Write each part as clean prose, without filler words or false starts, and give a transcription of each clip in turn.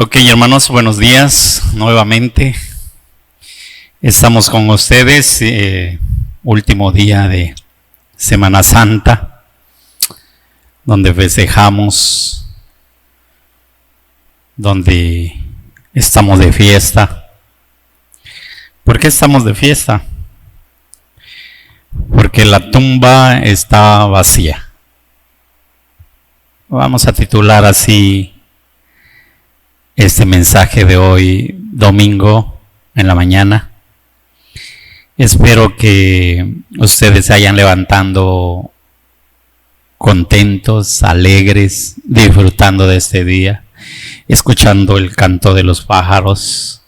Ok, hermanos, buenos días nuevamente. Estamos con ustedes, último día de Semana Santa, donde festejamos, donde estamos de fiesta. ¿Por qué estamos de fiesta? Porque la tumba está vacía. Vamos a titular así este mensaje de hoy, domingo en la mañana. Espero que ustedes se hayan levantando contentos, alegres, disfrutando de este día, escuchando el canto de los pájaros,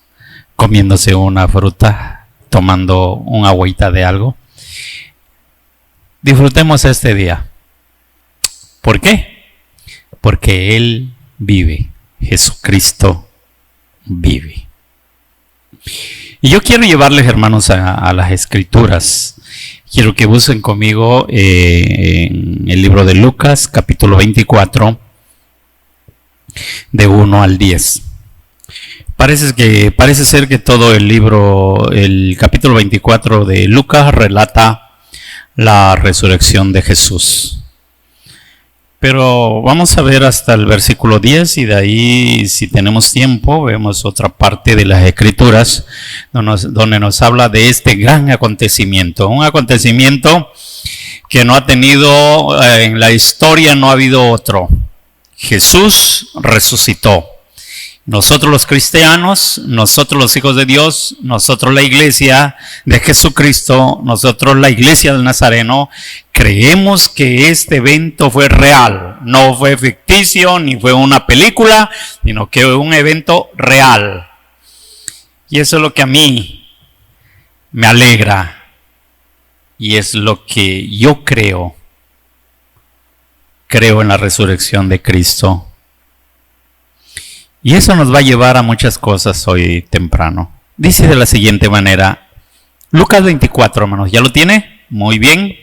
comiéndose una fruta, tomando una agüita de algo. Disfrutemos este día. ¿Por qué? Porque Él vive. Jesucristo vive. Y yo quiero llevarles, hermanos, a las Escrituras. Quiero que busquen conmigo en el libro de Lucas, capítulo 24, de 1 al 10. Parece ser que todo el libro, el capítulo 24 de Lucas relata la resurrección de Jesús. Pero vamos a ver hasta el versículo 10 y de ahí, si tenemos tiempo, vemos otra parte de las Escrituras donde nos habla de este gran acontecimiento. Un acontecimiento que no ha tenido, en la historia no ha habido otro. Jesús resucitó. Nosotros los cristianos, nosotros los hijos de Dios, nosotros la iglesia de Jesucristo, nosotros la iglesia del Nazareno, creemos que este evento fue real, no fue ficticio ni fue una película, sino que fue un evento real. Y eso es lo que a mí me alegra y es lo que yo creo. Creo en la resurrección de Cristo. Y eso nos va a llevar a muchas cosas hoy temprano. Dice de la siguiente manera, Lucas 24, hermanos, ¿ya lo tiene? Muy bien.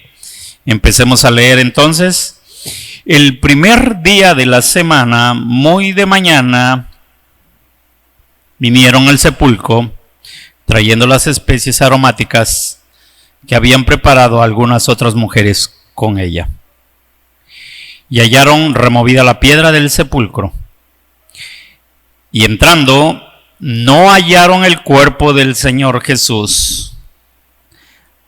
Empecemos a leer entonces. El primer día de la semana, muy de mañana, vinieron al sepulcro, trayendo las especies aromáticas que habían preparado algunas otras mujeres con ella. Y hallaron removida la piedra del sepulcro. Y entrando, no hallaron el cuerpo del Señor Jesús.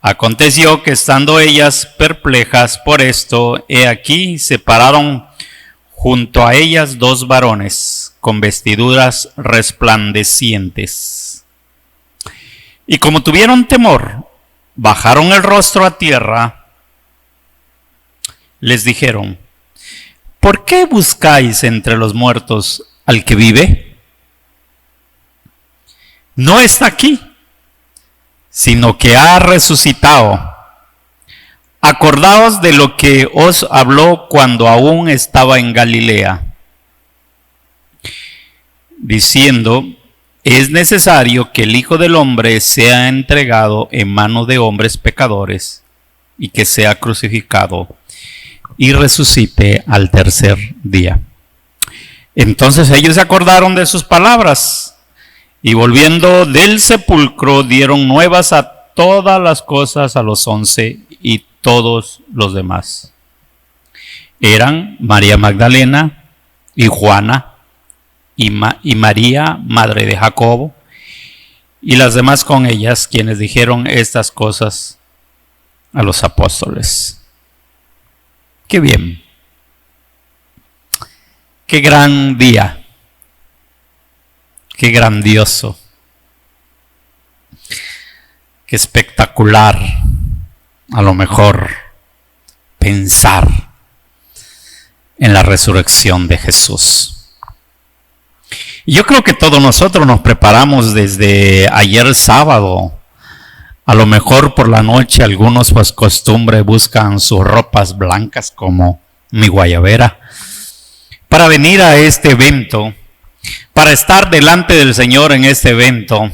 Aconteció que estando ellas perplejas por esto, he aquí se pararon junto a ellas dos varones con vestiduras resplandecientes. Y como tuvieron temor, bajaron el rostro a tierra, les dijeron, ¿por qué buscáis entre los muertos al que vive? No está aquí, sino que ha resucitado. Acordaos de lo que os habló cuando aún estaba en Galilea, diciendo, es necesario que el Hijo del Hombre sea entregado en manos de hombres pecadores y que sea crucificado y resucite al tercer día. Entonces ellos se acordaron de sus palabras. Y volviendo del sepulcro, dieron nuevas a todas las cosas a los 11 y todos los demás. Eran María Magdalena y Juana y María, madre de Jacobo, y las demás con ellas, quienes dijeron estas cosas a los apóstoles. ¡Qué bien! ¡Qué gran día! Qué grandioso, qué espectacular, a lo mejor, pensar en la resurrección de Jesús. Y yo creo que todos nosotros nos preparamos desde ayer sábado. A lo mejor por la noche algunos pues costumbre buscan sus ropas blancas como mi guayabera para venir a este evento, para estar delante del Señor en este evento,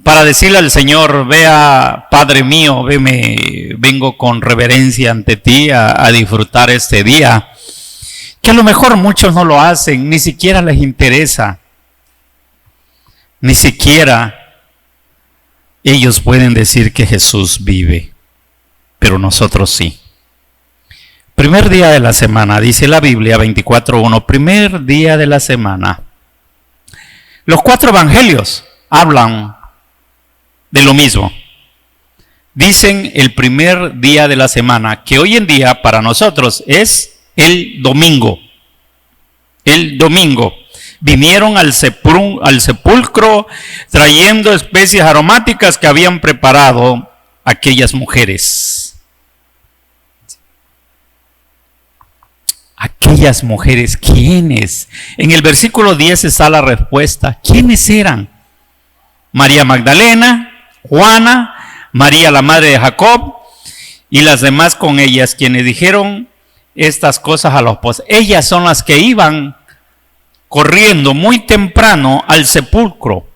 para decirle al Señor, vea, Padre mío, vengo con reverencia ante ti a disfrutar este día, que a lo mejor muchos no lo hacen, ni siquiera les interesa. ni siquiera ellos pueden decir que Jesús vive, pero nosotros sí. Primer día de la semana, dice la Biblia 24:1, primer día de la semana. Los 4 evangelios hablan de lo mismo. Dicen el primer día de la semana, que hoy en día para nosotros es el domingo. El domingo. Vinieron al sepulcro trayendo especias aromáticas que habían preparado aquellas mujeres. Aquellas mujeres, ¿quiénes? En el versículo 10 está la respuesta. ¿Quiénes eran? María Magdalena, Juana, María la madre de Jacob y las demás con ellas, quienes dijeron estas cosas a los apóstoles. Ellas son las que iban corriendo muy temprano al sepulcro.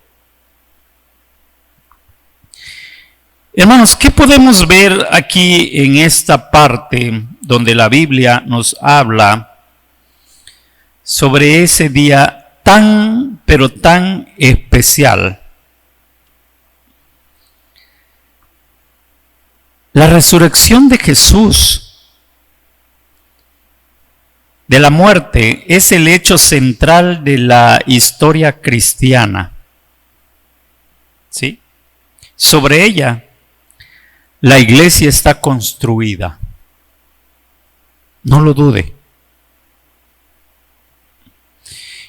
Hermanos, ¿qué podemos ver aquí en esta parte donde la Biblia nos habla sobre ese día tan, pero tan especial? La resurrección de Jesús de la muerte es el hecho central de la historia cristiana. ¿Sí? Sobre ella, la iglesia está construida. No lo dude.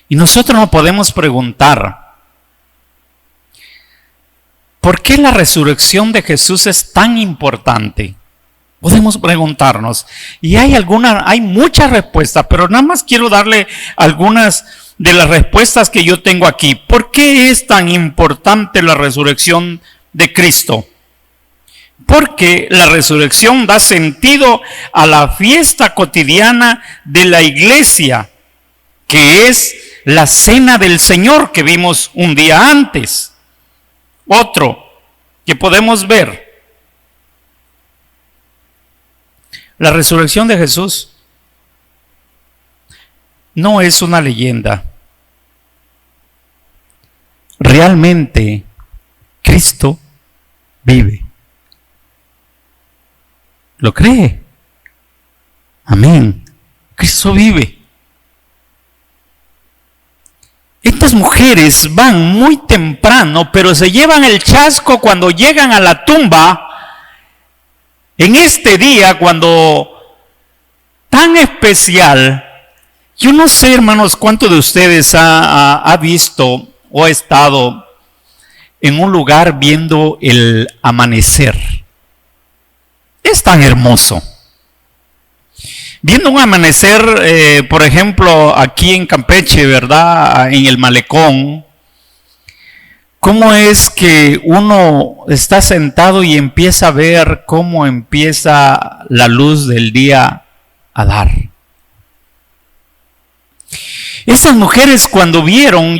Y nosotros nos podemos preguntar, ¿por qué la resurrección de Jesús es tan importante? Podemos preguntarnos. Y hay muchas respuestas, pero nada más quiero darle algunas de las respuestas que yo tengo aquí. ¿Por qué es tan importante la resurrección de Cristo? Porque la resurrección da sentido a la fiesta cotidiana de la iglesia, que es la cena del Señor que vimos un día antes. Otro que podemos ver, la resurrección de Jesús no es una leyenda. Realmente Cristo vive. ¿Lo cree? Amén. Cristo vive. Estas mujeres van muy temprano, pero se llevan el chasco cuando llegan a la tumba. En este día, cuando tan especial, yo no sé, hermanos, cuántos de ustedes ha visto o ha estado en un lugar viendo el amanecer. Es tan hermoso. Viendo un amanecer, por ejemplo, aquí en Campeche, ¿verdad? En el malecón, ¿cómo es que uno está sentado y empieza a ver cómo empieza la luz del día a dar? Esas mujeres cuando vieron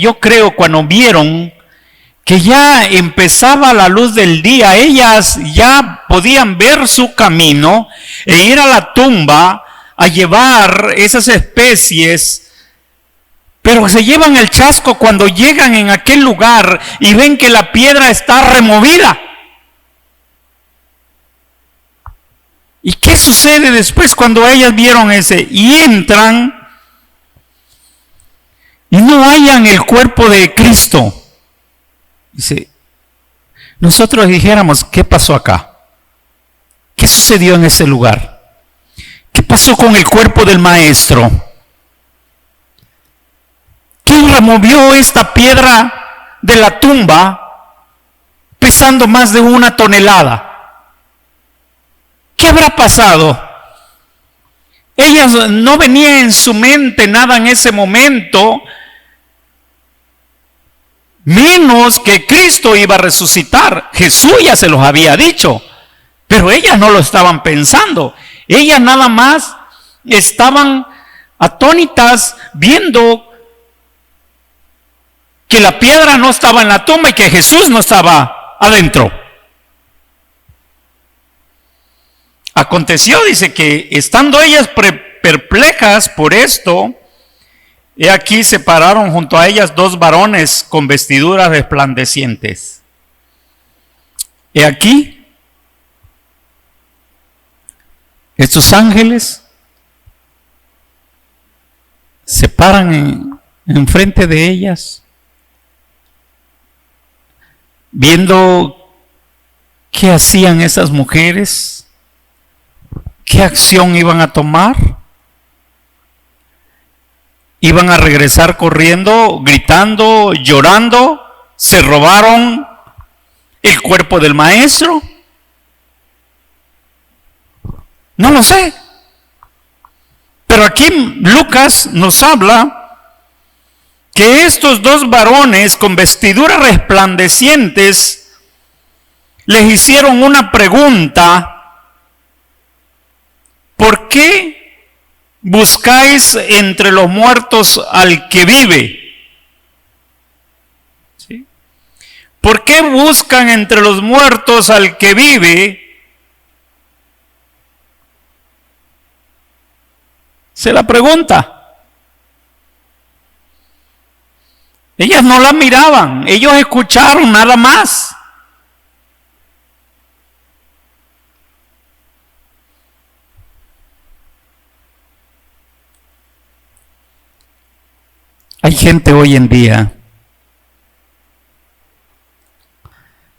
que ya empezaba la luz del día, ellas ya podían ver su camino e ir a la tumba a llevar esas especies, pero se llevan el chasco cuando llegan en aquel lugar y ven que la piedra está removida. ¿Y qué sucede después cuando ellas vieron ese? Y entran y no hallan el cuerpo de Cristo. Dice, nosotros dijéramos, ¿qué pasó acá? ¿Qué sucedió en ese lugar? ¿Qué pasó con el cuerpo del maestro? ¿Quién removió esta piedra de la tumba pesando más de 1 tonelada? ¿Qué habrá pasado? Ellas no venía en su mente nada en ese momento, menos que Cristo iba a resucitar. Jesús ya se los había dicho, pero ellas no lo estaban pensando. Ellas nada más estaban atónitas viendo que la piedra no estaba en la tumba y que Jesús no estaba adentro. Aconteció, dice, que estando ellas perplejas por esto, He aquí se pararon junto a ellas dos varones con vestiduras resplandecientes. He aquí estos ángeles se paran enfrente de ellas, viendo qué hacían esas mujeres, qué acción iban a tomar. Iban a regresar corriendo, gritando, llorando. Se robaron el cuerpo del maestro. No lo sé. Pero aquí Lucas nos habla que estos dos varones con vestiduras resplandecientes les hicieron una pregunta: ¿por qué buscáis entre los muertos al que vive? ¿Sí? ¿Por qué buscan entre los muertos al que vive? Se la pregunta. Ellas no la miraban, ellos escucharon nada más. Hay gente hoy en día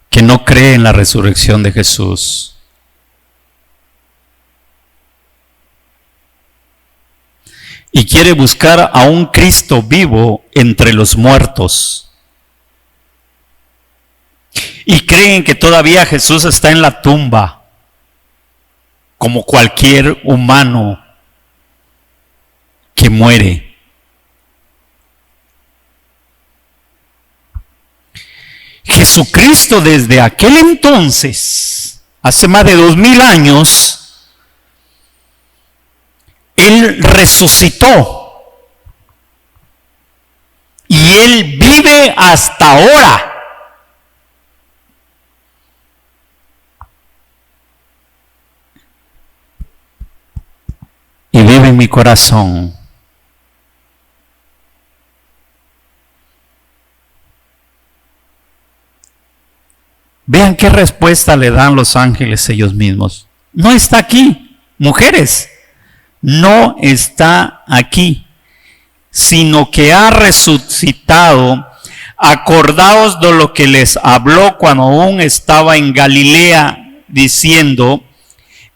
que no cree en la resurrección de Jesús. Y quiere buscar a un Cristo vivo entre los muertos. Y creen que todavía Jesús está en la tumba, como cualquier humano que muere. Jesucristo desde aquel entonces, hace más de 2000 años, Él resucitó y Él vive hasta ahora. Y vive en mi corazón. Vean qué respuesta le dan los ángeles ellos mismos. No está aquí, mujeres, no está aquí, sino que ha resucitado. Acordaos de lo que les habló cuando aún estaba en Galilea, diciendo: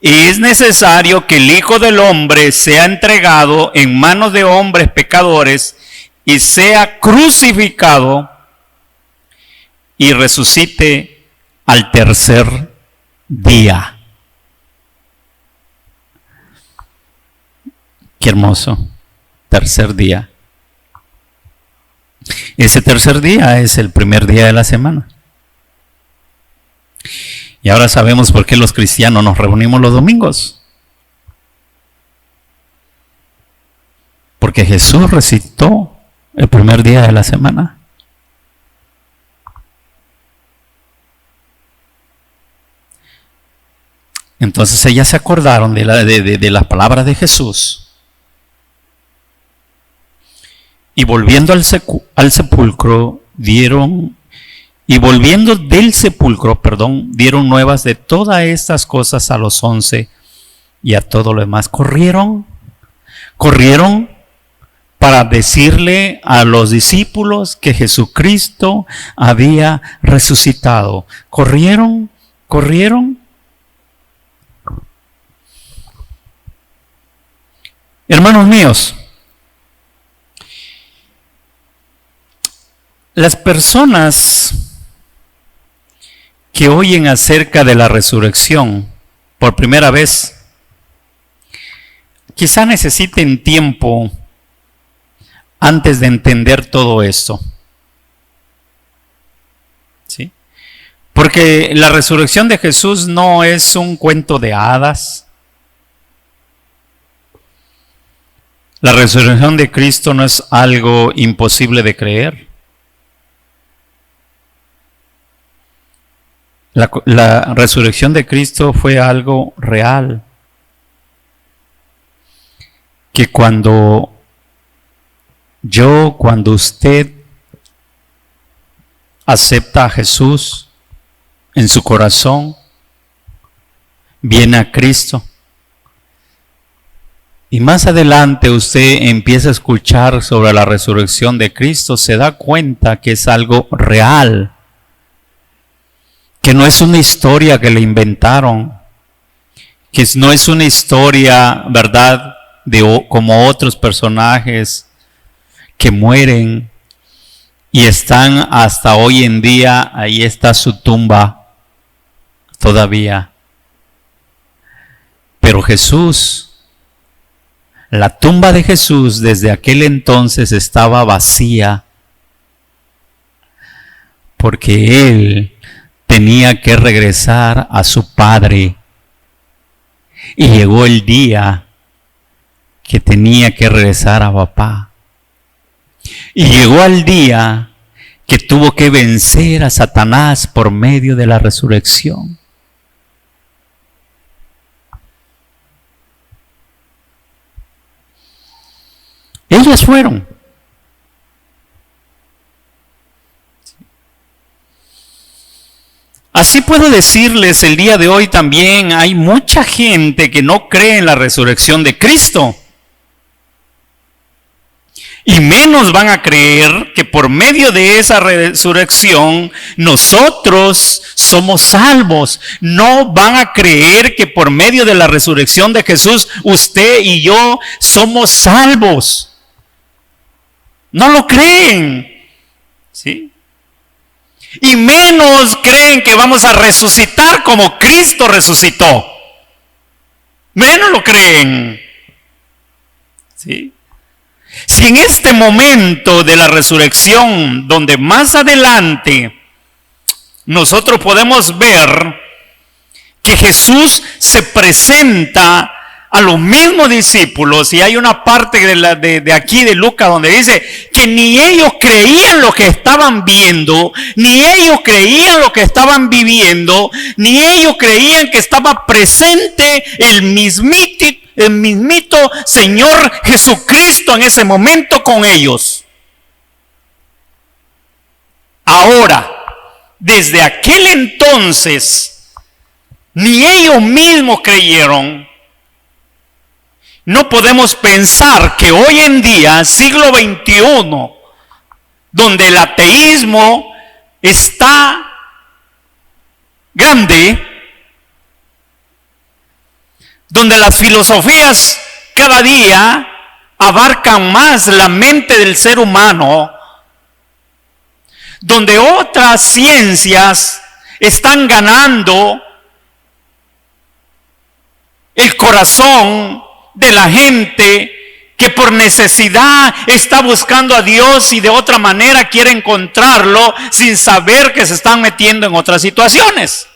es necesario que el Hijo del Hombre sea entregado en manos de hombres pecadores y sea crucificado y resucite al tercer día. Qué hermoso, tercer día. Ese tercer día es el primer día de la semana. Y ahora sabemos por qué los cristianos nos reunimos los domingos. Porque Jesús resucitó el primer día de la semana. Entonces ellas se acordaron de las palabras de Jesús. Y volviendo al sepulcro, dieron nuevas de todas estas cosas a los 11 y a todo lo demás. Corrieron para decirle a los discípulos que Jesucristo había resucitado. Corrieron. Hermanos míos, las personas que oyen acerca de la resurrección por primera vez, quizá necesiten tiempo antes de entender todo esto. ¿Sí? Porque la resurrección de Jesús no es un cuento de hadas. La resurrección de Cristo no es algo imposible de creer. La resurrección de Cristo fue algo real. Que cuando Cuando usted acepta a Jesús en su corazón, viene a Cristo, y más adelante usted empieza a escuchar sobre la resurrección de Cristo, se da cuenta que es algo real, que no es una historia que le inventaron, que no es una historia, ¿verdad?, como otros personajes que mueren y están hasta hoy en día, ahí está su tumba todavía. Pero Jesús, la tumba de Jesús desde aquel entonces estaba vacía, porque Él tenía que regresar a su Padre, y llegó el día que tenía que regresar a papá. Y llegó al día que tuvo que vencer a Satanás por medio de la resurrección. Ellas fueron. Así puedo decirles el día de hoy también, hay mucha gente que no cree en la resurrección de Cristo. Y menos van a creer que por medio de esa resurrección nosotros somos salvos. No van a creer que por medio de la resurrección de Jesús usted y yo somos salvos. No lo creen. ¿Sí? Y menos creen que vamos a resucitar como Cristo resucitó. Menos lo creen. ¿Sí? Si en este momento de la resurrección, donde más adelante nosotros podemos ver que Jesús se presenta a los mismos discípulos, y hay una parte de aquí de Lucas donde dice que ni ellos creían lo que estaban viendo, ni ellos creían lo que estaban viviendo, ni ellos creían que estaba presente el mismito Señor Jesucristo en ese momento con ellos. Ahora, desde aquel entonces, ni ellos mismos creyeron. No podemos pensar que hoy en día, siglo XXI, donde el ateísmo está grande, donde las filosofías cada día abarcan más la mente del ser humano, donde otras ciencias están ganando el corazón de la gente que por necesidad está buscando a Dios y de otra manera quiere encontrarlo sin saber que se están metiendo en otras situaciones.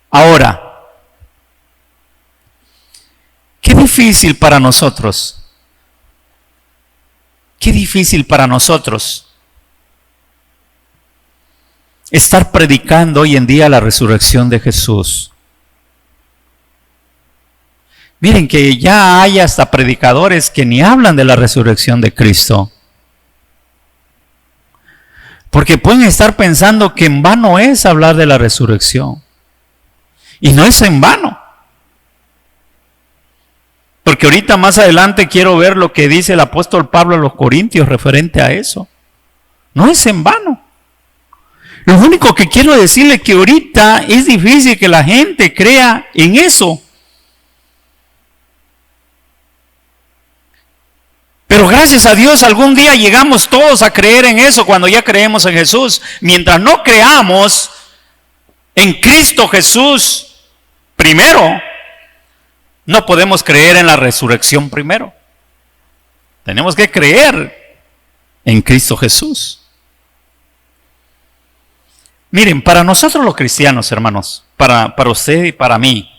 Ahora, qué difícil para nosotros. Qué difícil para nosotros estar predicando hoy en día la resurrección de Jesús. Miren que ya hay hasta predicadores que ni hablan de la resurrección de Cristo. Porque pueden estar pensando que en vano es hablar de la resurrección. Y no es en vano. Porque ahorita más adelante quiero ver lo que dice el apóstol Pablo a los Corintios referente a eso. No es en vano. Lo único que quiero decirle es que ahorita es difícil que la gente crea en eso. Pero gracias a Dios algún día llegamos todos a creer en eso cuando ya creemos en Jesús. Mientras no creamos en Cristo Jesús primero, no podemos creer en la resurrección primero. Tenemos que creer en Cristo Jesús. Miren, para nosotros los cristianos, hermanos, para usted y para mí,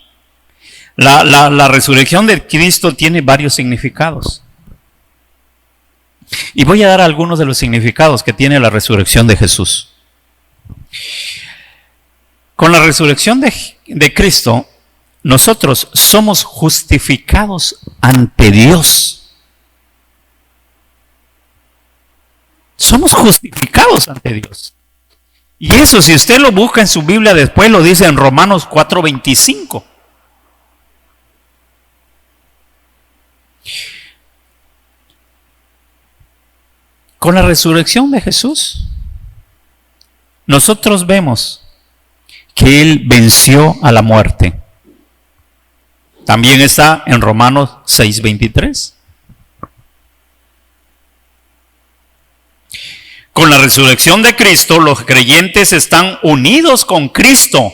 la resurrección de Cristo tiene varios significados. Y voy a dar algunos de los significados que tiene la resurrección de Jesús. Con la resurrección de Cristo, nosotros somos justificados ante Dios. Somos justificados ante Dios. Y eso, si usted lo busca en su Biblia, después lo dice en Romanos 4:25. Con la resurrección de Jesús, nosotros vemos que Él venció a la muerte. También está en Romanos 6:23. Con la resurrección de Cristo, los creyentes están unidos con Cristo.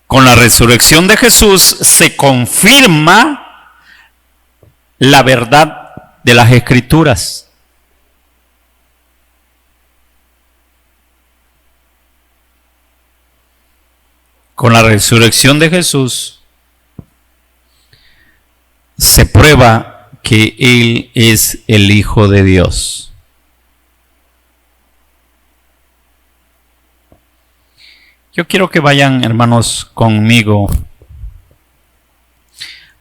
Con la resurrección de Jesús se confirma la verdad de las Escrituras. Con la resurrección de Jesús se prueba que Él es el Hijo de Dios. Yo quiero que vayan, hermanos, conmigo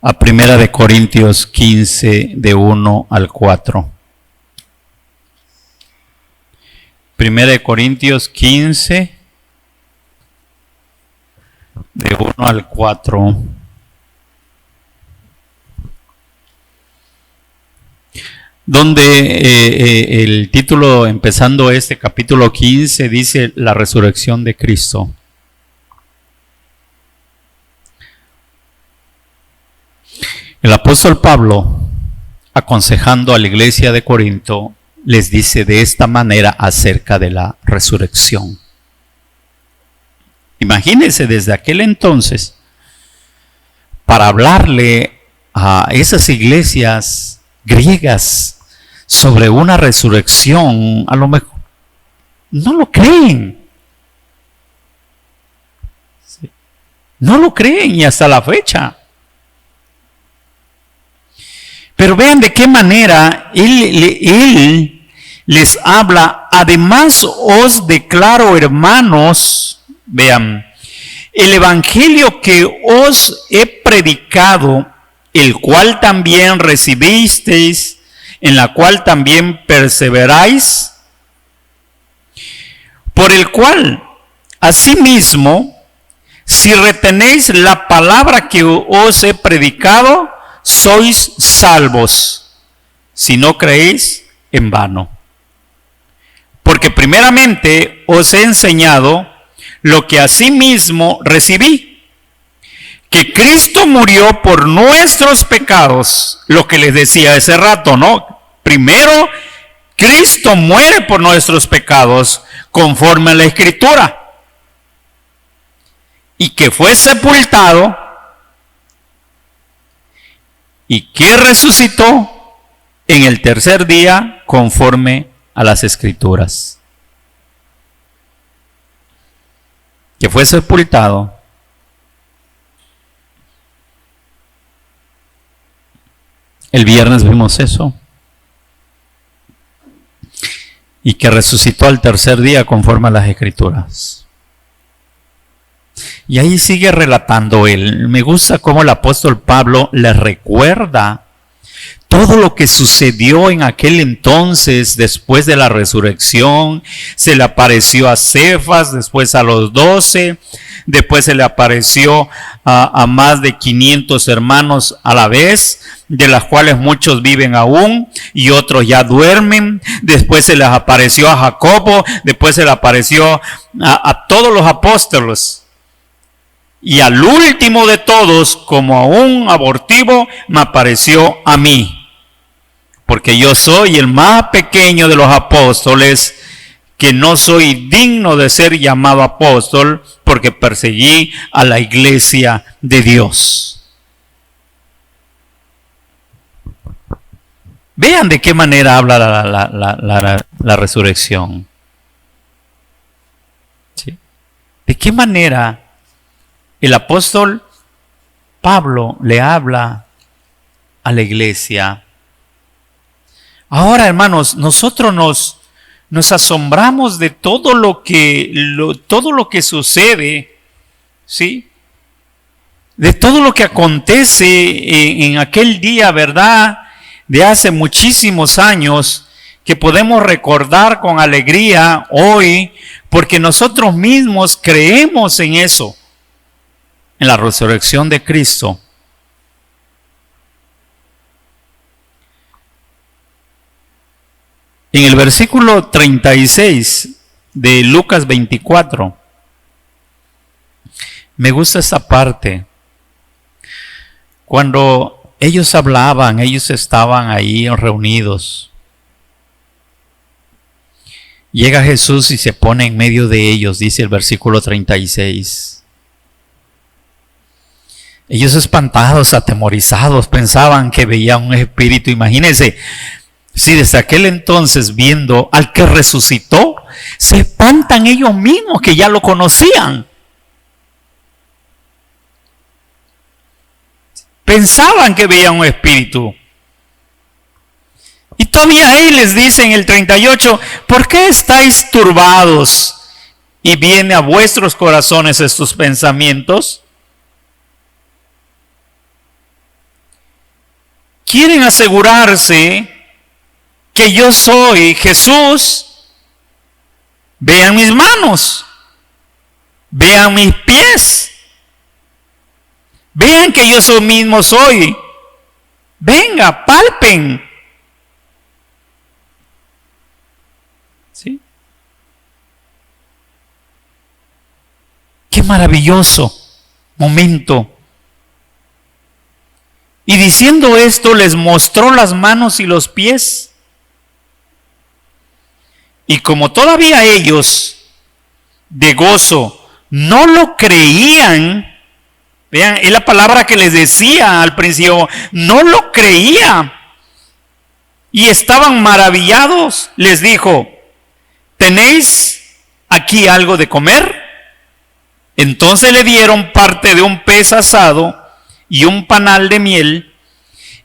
a 1 Corintios 15, de 1 al 4. 1 Corintios 15, de 1 al 4. Donde el título, empezando este capítulo 15, dice la resurrección de Cristo. El apóstol Pablo, aconsejando a la iglesia de Corinto, les dice de esta manera acerca de la resurrección. Imagínense desde aquel entonces, para hablarle a esas iglesias griegas sobre una resurrección, a lo mejor no lo creen. No lo creen y hasta la fecha. Pero vean de qué manera él les habla. Además os declaro, hermanos, vean, el evangelio que os he predicado, el cual también recibisteis, en la cual también perseveráis, por el cual, asimismo, si retenéis la palabra que os he predicado, sois salvos, si no creéis en vano. Porque primeramente os he enseñado lo que asimismo recibí, que Cristo murió por nuestros pecados, lo que les decía hace rato, ¿no? Primero, Cristo muere por nuestros pecados, conforme a la Escritura, y que fue sepultado, y que resucitó en el tercer día, conforme a las Escrituras. Que fue sepultado, el viernes vimos eso, y que resucitó al tercer día conforme a las Escrituras. Y ahí sigue relatando él. Me gusta cómo el apóstol Pablo le recuerda todo lo que sucedió en aquel entonces después de la resurrección. Se le apareció a Cefas, después a los 12, después se le apareció a más de 500 hermanos a la vez, de las cuales muchos viven aún y otros ya duermen. Después se les apareció a Jacobo, después se le apareció a todos los apóstoles. Y al último de todos, como a un abortivo, me apareció a mí. Porque yo soy el más pequeño de los apóstoles, que no soy digno de ser llamado apóstol, porque perseguí a la iglesia de Dios. Vean de qué manera habla la resurrección. ¿Sí? ¿De qué manera el apóstol Pablo le habla a la iglesia? Ahora, hermanos, nosotros nos asombramos de todo lo que sucede, ¿sí? De todo lo que acontece en aquel día, ¿verdad? De hace muchísimos años, que podemos recordar con alegría hoy, porque nosotros mismos creemos en eso, en la resurrección de Cristo. En el versículo 36 de Lucas 24, me gusta esta parte. Cuando ellos hablaban, ellos estaban ahí reunidos. Llega Jesús y se pone en medio de ellos, dice el versículo 36. Ellos espantados, atemorizados, pensaban que veían un espíritu. Imagínense, si desde aquel entonces viendo al que resucitó, se espantan ellos mismos que ya lo conocían. Pensaban que veían un espíritu. Y todavía Él les dice en el 38, ¿por qué estáis turbados y viene a vuestros corazones estos pensamientos? ¿Quieren asegurarse que yo soy Jesús? Vean mis manos, vean mis pies, vean que yo mismo soy. Venga, palpen. ¿Sí? Qué maravilloso momento. Y diciendo esto, les mostró las manos y los pies. Y como todavía ellos, de gozo, no lo creían, vean, es la palabra que les decía al principio, no lo creía. Y estaban maravillados, les dijo, ¿tenéis aquí algo de comer? Entonces le dieron parte de un pez asado y un panal de miel,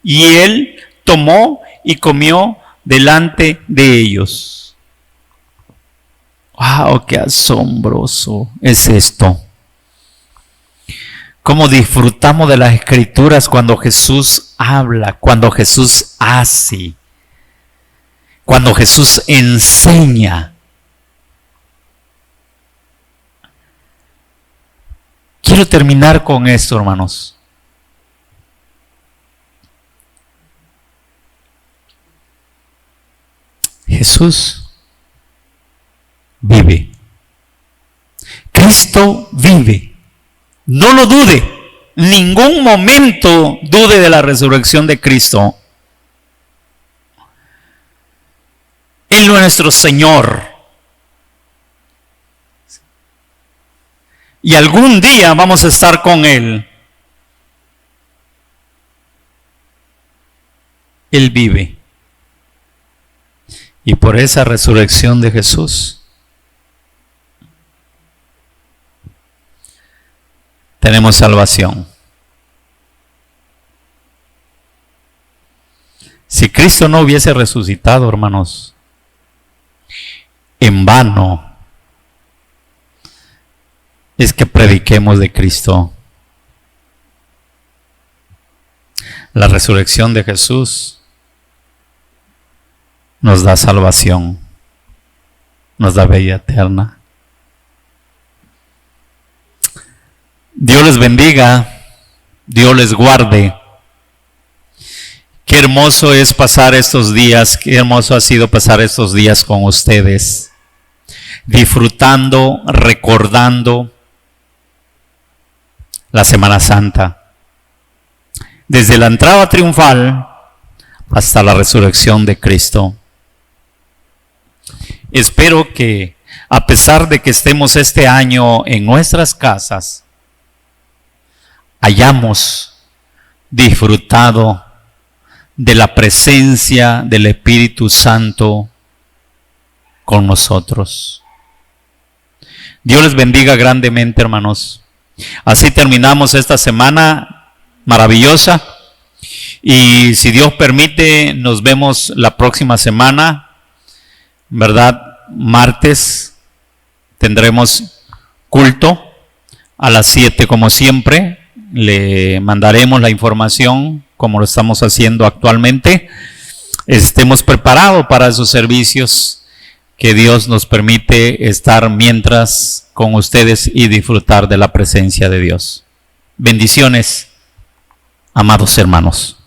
y él tomó y comió delante de ellos. ¡Wow! ¡Qué asombroso es esto! Cómo disfrutamos de las Escrituras cuando Jesús habla, cuando Jesús hace, cuando Jesús enseña. Quiero terminar con esto, hermanos. Jesús vive. Cristo vive. No lo dude. Ningún momento dude de la resurrección de Cristo. Él es nuestro Señor. Y algún día vamos a estar con Él. Él vive. Y por esa resurrección de Jesús, tenemos salvación. Si Cristo no hubiese resucitado, hermanos, en vano es que prediquemos de Cristo. La resurrección de Jesús nos da salvación, nos da vida eterna. Dios les bendiga, Dios les guarde. Qué hermoso es pasar estos días, qué hermoso ha sido pasar estos días con ustedes, disfrutando, recordando la Semana Santa, desde la entrada triunfal hasta la resurrección de Cristo. Espero que, a pesar de que estemos este año en nuestras casas, hayamos disfrutado de la presencia del Espíritu Santo con nosotros. Dios les bendiga grandemente, hermanos. Así terminamos esta semana maravillosa. Y si Dios permite, nos vemos la próxima semana, ¿verdad? martes tendremos culto a las 7 como siempre. Le mandaremos la información como lo estamos haciendo actualmente. Estemos preparados para esos servicios, que Dios nos permite estar mientras con ustedes y disfrutar de la presencia de Dios. Bendiciones, amados hermanos.